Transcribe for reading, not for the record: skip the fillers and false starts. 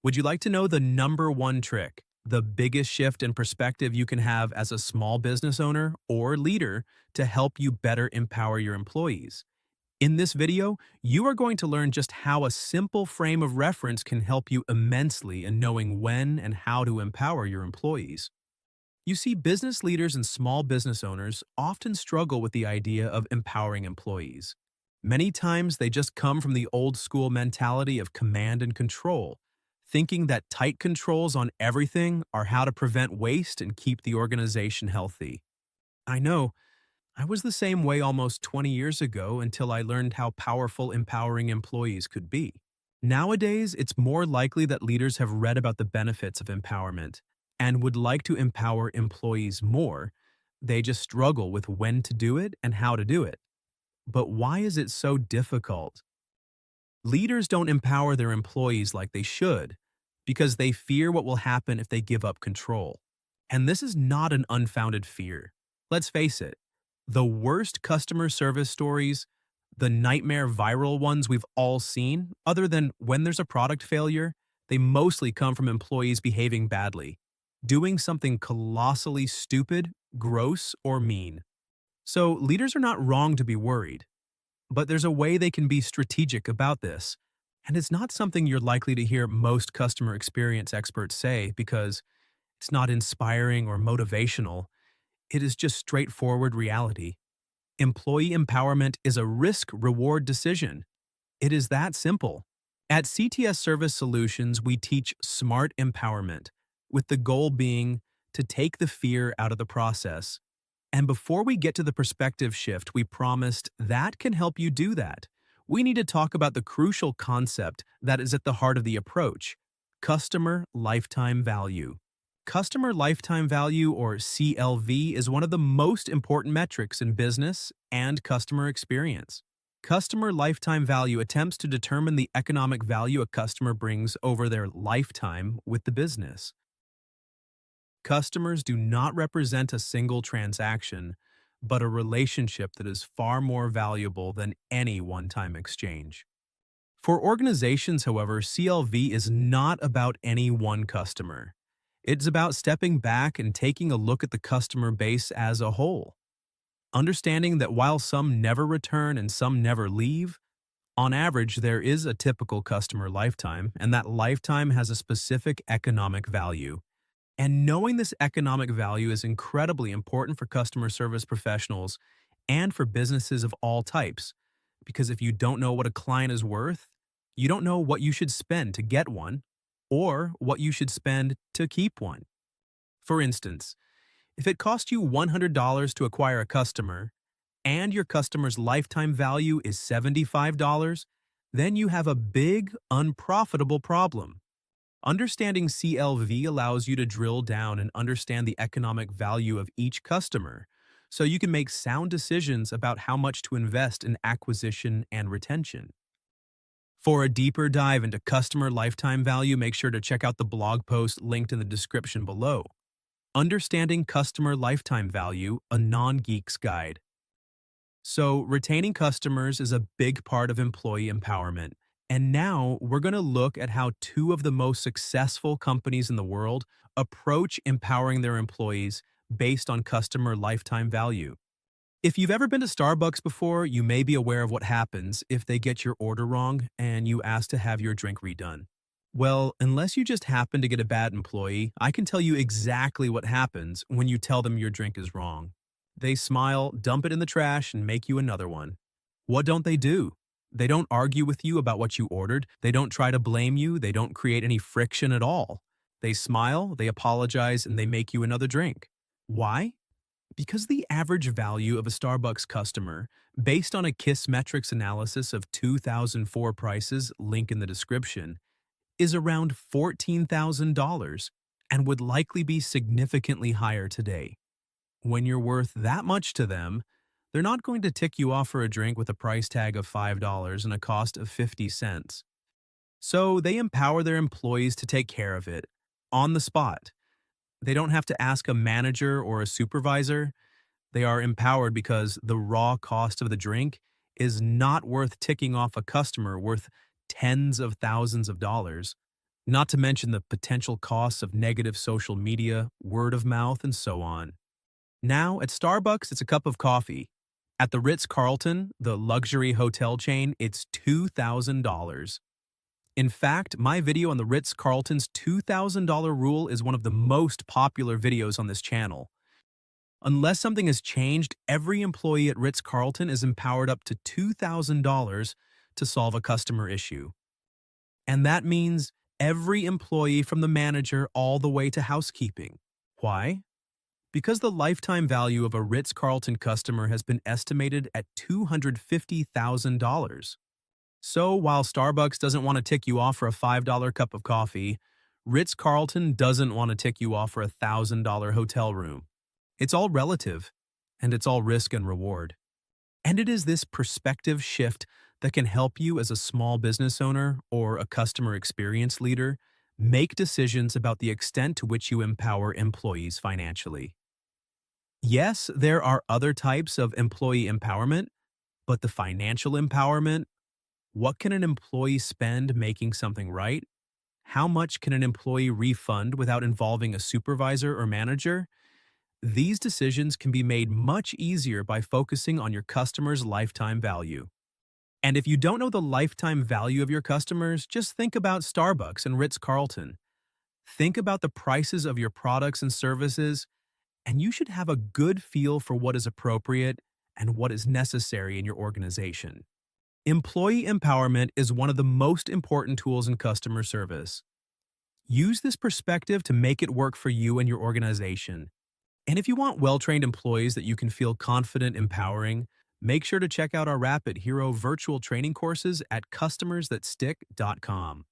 Would you like to know the number one trick, the biggest shift in perspective you can have as a small business owner or leader to help you better empower your employees? In this video, you are going to learn just how a simple frame of reference can help you immensely in knowing when and how to empower your employees. You see, business leaders and small business owners often struggle with the idea of empowering employees. Many times they just come from the old school mentality of command and control, thinking that tight controls on everything are how to prevent waste and keep the organization healthy. I know, I was the same way almost 20 years ago until I learned how powerful empowering employees could be. Nowadays, it's more likely that leaders have read about the benefits of empowerment and would like to empower employees more. They just struggle with when to do it and how to do it. But why is it so difficult? Leaders don't empower their employees like they should because they fear what will happen if they give up control. And this is not an unfounded fear. Let's face it, the worst customer service stories, the nightmare viral ones we've all seen, other than when there's a product failure, they mostly come from employees behaving badly, doing something colossally stupid, gross, or mean. So leaders are not wrong to be worried, but there's a way they can be strategic about this. And it's not something you're likely to hear most customer experience experts say because it's not inspiring or motivational. It is just straightforward reality. Employee empowerment is a risk-reward decision. It is that simple. At CTS Service Solutions, we teach smart empowerment, with the goal being to take the fear out of the process. And before we get to the perspective shift we promised that can help you do that, we need to talk about the crucial concept that is at the heart of the approach: customer lifetime value. Customer lifetime value, or CLV, is one of the most important metrics in business and customer experience. Customer lifetime value attempts to determine the economic value a customer brings over their lifetime with the business. Customers do not represent a single transaction, but a relationship that is far more valuable than any one-time exchange. For organizations, however, CLV is not about any one customer. It's about stepping back and taking a look at the customer base as a whole. Understanding that while some never return and some never leave, on average there is a typical customer lifetime, and that lifetime has a specific economic value. And knowing this economic value is incredibly important for customer service professionals and for businesses of all types, because if you don't know what a client is worth, you don't know what you should spend to get one or what you should spend to keep one. For instance, if it costs you $100 to acquire a customer and your customer's lifetime value is $75, then you have a big, unprofitable problem. Understanding CLV allows you to drill down and understand the economic value of each customer, so you can make sound decisions about how much to invest in acquisition and retention. For a deeper dive into customer lifetime value, make sure to check out the blog post linked in the description below. Understanding Customer Lifetime Value, a Non-Geek's Guide. So, retaining customers is a big part of employee empowerment. And now we're going to look at how two of the most successful companies in the world approach empowering their employees based on customer lifetime value. If you've ever been to Starbucks before, you may be aware of what happens if they get your order wrong and you ask to have your drink redone. Well, unless you just happen to get a bad employee, I can tell you exactly what happens when you tell them your drink is wrong. They smile, dump it in the trash, and make you another one. What don't they do? They don't argue with you about what you ordered. They don't try to blame you. They don't create any friction at all. They smile, they apologize, and they make you another drink. Why? Because the average value of a Starbucks customer, based on a Kissmetrics analysis of 2004 prices, link in the description, is around $14,000 and would likely be significantly higher today. When you're worth that much to them, they're not going to tick you off for a drink with a price tag of $5 and a cost of 50 cents. So they empower their employees to take care of it, on the spot. They don't have to ask a manager or a supervisor. They are empowered because the raw cost of the drink is not worth ticking off a customer worth tens of thousands of dollars. not to mention the potential costs of negative social media, word of mouth, and so on. Now, at Starbucks, it's a cup of coffee. At the Ritz Carlton, the luxury hotel chain, it's $2,000. In fact, my video on the Ritz Carlton's $2,000 rule is one of the most popular videos on this channel. Unless something has changed, every employee at Ritz Carlton is empowered up to $2,000 to solve a customer issue. And that means every employee from the manager all the way to housekeeping. Why? Because the lifetime value of a Ritz Carlton customer has been estimated at $250,000. So while Starbucks doesn't want to tick you off for a $5 cup of coffee, Ritz Carlton doesn't want to tick you off for a $1,000 hotel room. It's all relative, and it's all risk and reward. And it is this perspective shift that can help you as a small business owner or a customer experience leader make decisions about the extent to which you empower employees financially. Yes, there are other types of employee empowerment, but the financial empowerment, what can an employee spend making something right? How much can an employee refund without involving a supervisor or manager? These decisions can be made much easier by focusing on your customer's lifetime value. And if you don't know the lifetime value of your customers, just think about Starbucks and Ritz Carlton. Think about the prices of your products and services, and you should have a good feel for what is appropriate and what is necessary in your organization. Employee empowerment is one of the most important tools in customer service. Use this perspective to make it work for you and your organization. And if you want well-trained employees that you can feel confident empowering, make sure to check out our Rapid Hero virtual training courses at customersthatstick.com.